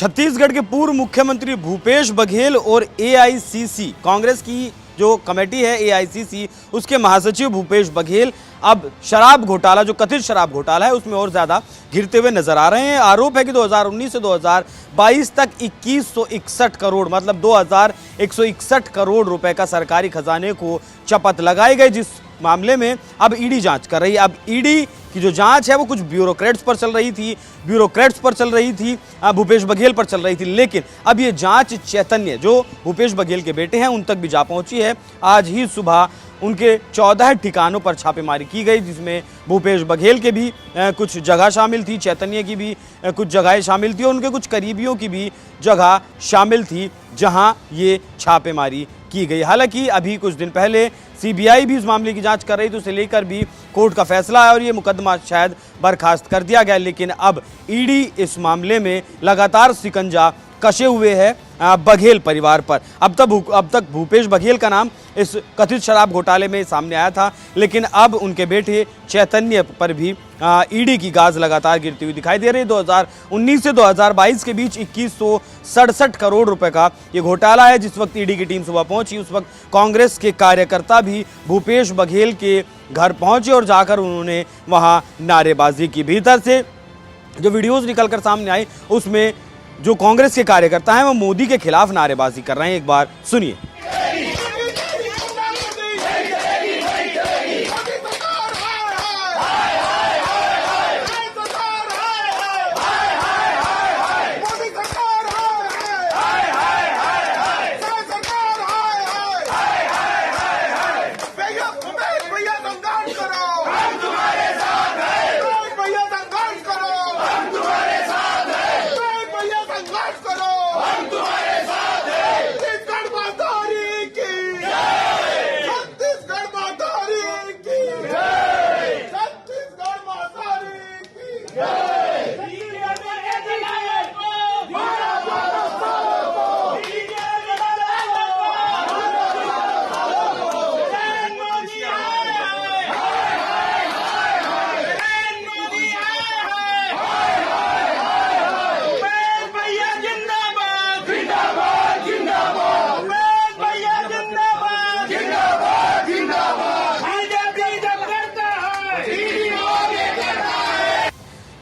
छत्तीसगढ़ के पूर्व मुख्यमंत्री भूपेश बघेल और एआईसीसी कांग्रेस की जो कमेटी है एआईसीसी उसके महासचिव भूपेश बघेल अब शराब घोटाला, जो कथित शराब घोटाला है, उसमें और ज्यादा घिरते हुए नजर आ रहे हैं। आरोप है कि 2019 से 2022 तक 2161 करोड़ मतलब 2161 करोड़ रुपए का सरकारी खजाने को चपत लगाई गई, जिस मामले में अब ईडी जांच कर रही है। अब ईडी की जो जांच है वो कुछ ब्यूरोक्रेट्स पर चल रही थी, भूपेश बघेल पर चल रही थी, लेकिन अब ये जांच चैतन्य जो भूपेश बघेल के बेटे हैं उन तक भी जा पहुंची है। आज ही सुबह उनके 14 ठिकानों पर छापेमारी की गई, जिसमें भूपेश बघेल के भी कुछ जगह शामिल थी, चैतन्य की भी कुछ जगहें शामिल थी और उनके कुछ करीबियों की भी जगह शामिल थी, जहां ये छापेमारी की गई। हालांकि अभी कुछ दिन पहले सीबीआई भी इस मामले की जांच कर रही थी, उसे लेकर भी कोर्ट का फैसला है और ये मुकदमा शायद बर्खास्त कर दिया गया, लेकिन अब ईडी इस मामले में लगातार शिकंजा कसे हुए है बघेल परिवार पर। अब तक भूपेश बघेल का नाम इस कथित शराब घोटाले में सामने आया था, लेकिन अब उनके बेटे चैतन्य पर भी ईडी की गाज लगातार गिरती हुई दिखाई दे रही है। 2019 से 2022 के बीच 2167 करोड़ रुपए का ये घोटाला है। जिस वक्त ईडी की टीम सुबह पहुंची उस वक्त कांग्रेस के कार्यकर्ता भी भूपेश बघेल के घर पहुंचे और जाकर उन्होंने वहां नारेबाजी की। भीतर से जो वीडियोज निकलकर सामने आई उसमें जो कांग्रेस के कार्यकर्ता हैं वो मोदी के खिलाफ नारेबाजी कर रहे हैं। एक बार सुनिए।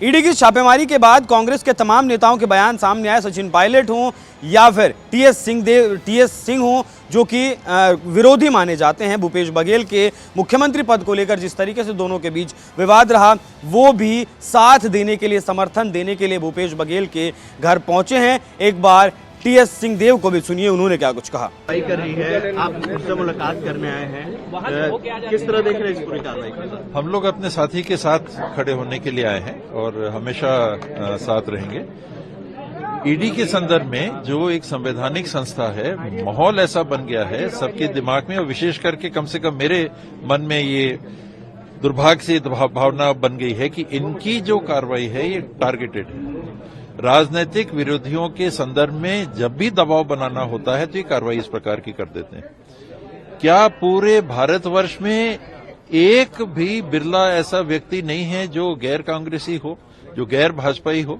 ईडी की छापेमारी के बाद कांग्रेस के तमाम नेताओं के बयान सामने आए। सचिन पायलट हों या फिर टीएस सिंह हों, जो कि विरोधी माने जाते हैं भूपेश बघेल के मुख्यमंत्री पद को लेकर, जिस तरीके से दोनों के बीच विवाद रहा, वो भी साथ देने के लिए, समर्थन देने के लिए भूपेश बघेल के घर पहुंचे हैं। एक बार टीएस सिंहदेव को भी सुनिए, उन्होंने क्या कुछ कहा। कार्रवाई कर रही है, आप उससे मुलाकात करने आए हैं, किस तरह देख रहे हैं इस पूरी कार्रवाई को? हम लोग अपने साथी के साथ खड़े होने के लिए आए हैं और हमेशा साथ रहेंगे। ईडी के संदर्भ में जो एक संवैधानिक संस्था है, माहौल ऐसा बन गया है सबके दिमाग में, और विशेष करके कम से कम मेरे मन में ये दुर्भाग्य से भावना बन गई है कि इनकी जो कार्रवाई है ये टारगेटेड है। राजनीतिक विरोधियों के संदर्भ में जब भी दबाव बनाना होता है तो ये कार्रवाई इस प्रकार की कर देते हैं। क्या पूरे भारतवर्ष में एक भी बिरला ऐसा व्यक्ति नहीं है जो गैर कांग्रेसी हो, जो गैर भाजपाई हो,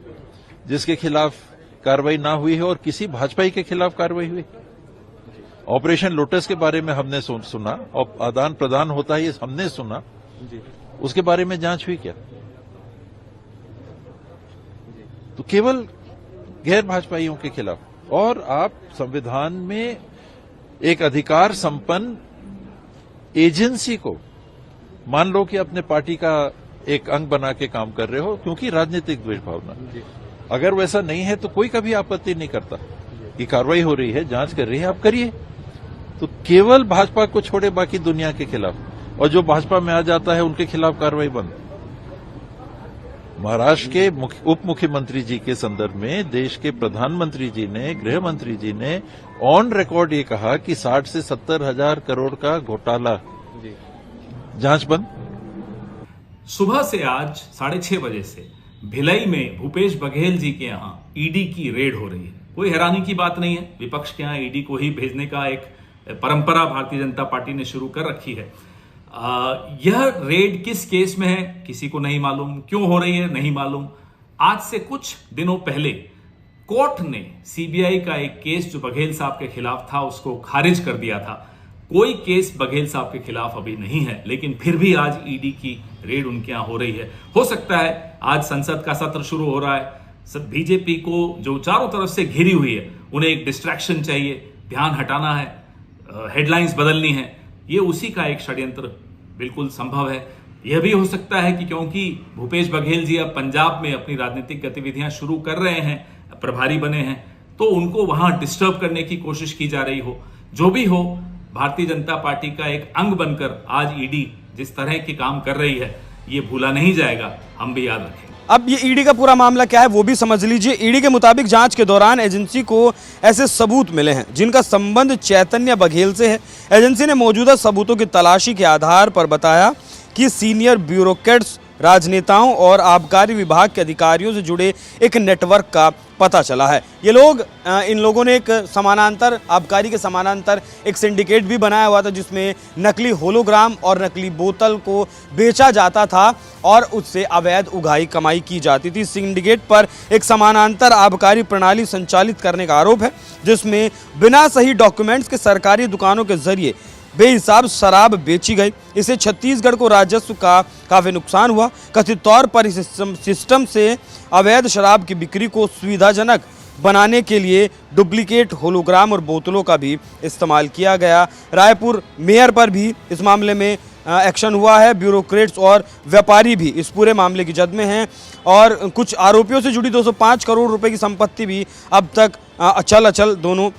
जिसके खिलाफ कार्रवाई ना हुई है और किसी भाजपाई के खिलाफ कार्रवाई हुई? ऑपरेशन लोटस के बारे में हमने सुना और आदान प्रदान होता है ये हमने सुना, उसके बारे में जांच हुई क्या? तो केवल गैर भाजपाइयों के खिलाफ। और आप संविधान में एक अधिकार संपन्न एजेंसी को मान लो कि अपने पार्टी का एक अंग बना के काम कर रहे हो, क्योंकि राजनीतिक द्वेष भावना, अगर वैसा नहीं है तो कोई कभी आपत्ति नहीं करता कि कार्रवाई हो रही है, जांच कर रही है, आप करिए। तो केवल भाजपा को छोड़े बाकी दुनिया के खिलाफ, और जो भाजपा में आ जाता है उनके खिलाफ कार्रवाई बंद। महाराष्ट्र के उप मुख्यमंत्री जी के संदर्भ में देश के प्रधानमंत्री जी ने, गृह मंत्री जी ने ऑन रिकॉर्ड ये कहा कि 60 से 70 हजार करोड़ का घोटाला, जांच बंद। सुबह से आज 6:30 बजे से भिलाई में भूपेश बघेल जी के यहां ईडी की रेड हो रही है। कोई हैरानी की बात नहीं है, विपक्ष के यहां ईडी को ही भेजने का एक परंपरा भारतीय जनता पार्टी ने शुरू कर रखी है। यह रेड किस केस में है किसी को नहीं मालूम, क्यों हो रही है नहीं मालूम। आज से कुछ दिनों पहले कोर्ट ने सीबीआई का एक केस जो बघेल साहब के खिलाफ था उसको खारिज कर दिया था। कोई केस बघेल साहब के खिलाफ अभी नहीं है, लेकिन फिर भी आज ईडी की रेड उनके यहां हो रही है। हो सकता है आज संसद का सत्र शुरू हो रहा है, सब बीजेपी को जो चारों तरफ से घिरी हुई है उन्हें एक डिस्ट्रैक्शन चाहिए, ध्यान हटाना है, हेडलाइंस बदलनी है। ये उसी का एक षड्यंत्र बिल्कुल संभव है। यह भी हो सकता है कि क्योंकि भूपेश बघेल जी अब पंजाब में अपनी राजनीतिक गतिविधियां शुरू कर रहे हैं, प्रभारी बने हैं, तो उनको वहां डिस्टर्ब करने की कोशिश की जा रही हो। जो भी हो, भारतीय जनता पार्टी का एक अंग बनकर आज ईडी जिस तरह के काम कर रही है ये भूला नहीं जाएगा, हम भी याद रखेंगे। अब ये ईडी का पूरा मामला क्या है वो भी समझ लीजिए। ईडी के मुताबिक जांच के दौरान एजेंसी को ऐसे सबूत मिले हैं जिनका संबंध चैतन्य बघेल से है। एजेंसी ने मौजूदा सबूतों की तलाशी के आधार पर बताया कि सीनियर ब्यूरोक्रेट्स, राजनेताओं और आबकारी विभाग के अधिकारियों से जुड़े एक नेटवर्क का पता चला है। ये लोग इन लोगों ने एक समानांतर आबकारी के समानांतर एक सिंडिकेट भी बनाया हुआ था जिसमें नकली होलोग्राम और नकली बोतल को बेचा जाता था और उससे अवैध उगाही कमाई की जाती थी। सिंडिकेट पर एक समानांतर आबकारी प्रणाली संचालित करने का आरोप है जिसमें बिना सही डॉक्यूमेंट्स के सरकारी दुकानों के जरिए बेहिसाब शराब बेची गई। इससे छत्तीसगढ़ को राजस्व का काफी नुकसान हुआ। कथित तौर पर इस सिस्टम से अवैध शराब की बिक्री को सुविधाजनक बनाने के लिए डुप्लीकेट होलोग्राम और बोतलों का भी इस्तेमाल किया गया। रायपुर मेयर पर भी इस मामले में एक्शन हुआ है। ब्यूरोक्रेट्स और व्यापारी भी इस पूरे मामले की जद में हैं और कुछ आरोपियों से जुड़ी 205 करोड़ रुपए की संपत्ति भी अब तक अचल अचल दोनों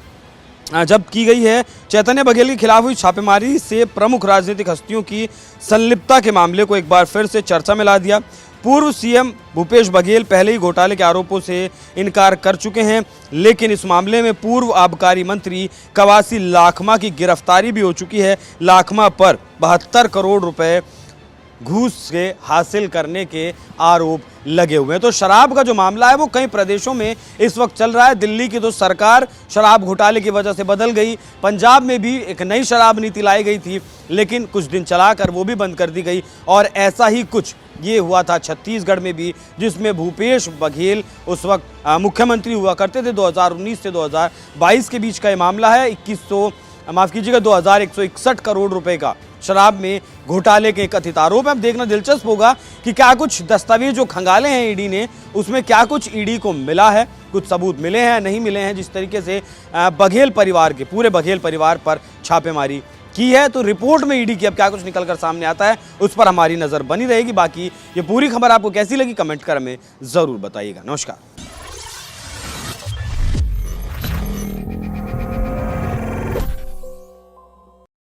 जब्त की गई है। चैतन्य बघेल के खिलाफ हुई छापेमारी से प्रमुख राजनीतिक हस्तियों की संलिप्तता के मामले को एक बार फिर से चर्चा में ला दिया। पूर्व सीएम भूपेश बघेल पहले ही घोटाले के आरोपों से इनकार कर चुके हैं, लेकिन इस मामले में पूर्व आबकारी मंत्री कवासी लाखमा की गिरफ्तारी भी हो चुकी है। लाखमा पर 72 करोड़ रुपए घूस से हासिल करने के आरोप लगे हुए हैं। तो शराब का जो मामला है वो कई प्रदेशों में इस वक्त चल रहा है। दिल्ली की तो सरकार शराब घोटाले की वजह से बदल गई, पंजाब में भी एक नई शराब नीति लाई गई थी लेकिन कुछ दिन चलाकर वो भी बंद कर दी गई। और ऐसा ही कुछ ये हुआ था छत्तीसगढ़ में भी, जिसमें भूपेश बघेल उस वक्त मुख्यमंत्री हुआ करते थे। 2019 से 2022 के बीच का ये मामला है। 2161 करोड़ रुपए का शराब में घोटाले के कथित आरोप है। अब देखना दिलचस्प होगा कि क्या कुछ दस्तावेज जो खंगाले हैं ईडी ने उसमें क्या कुछ ईडी को मिला है, कुछ सबूत मिले हैं नहीं मिले हैं। जिस तरीके से बघेल परिवार के पूरे बघेल परिवार पर छापेमारी की है, तो रिपोर्ट में ईडी की अब क्या कुछ निकलकर सामने आता है उस पर हमारी नजर बनी रहेगी। बाकी ये पूरी खबर आपको कैसी लगी कमेंट कर हमें जरूर बताइएगा। नमस्कार।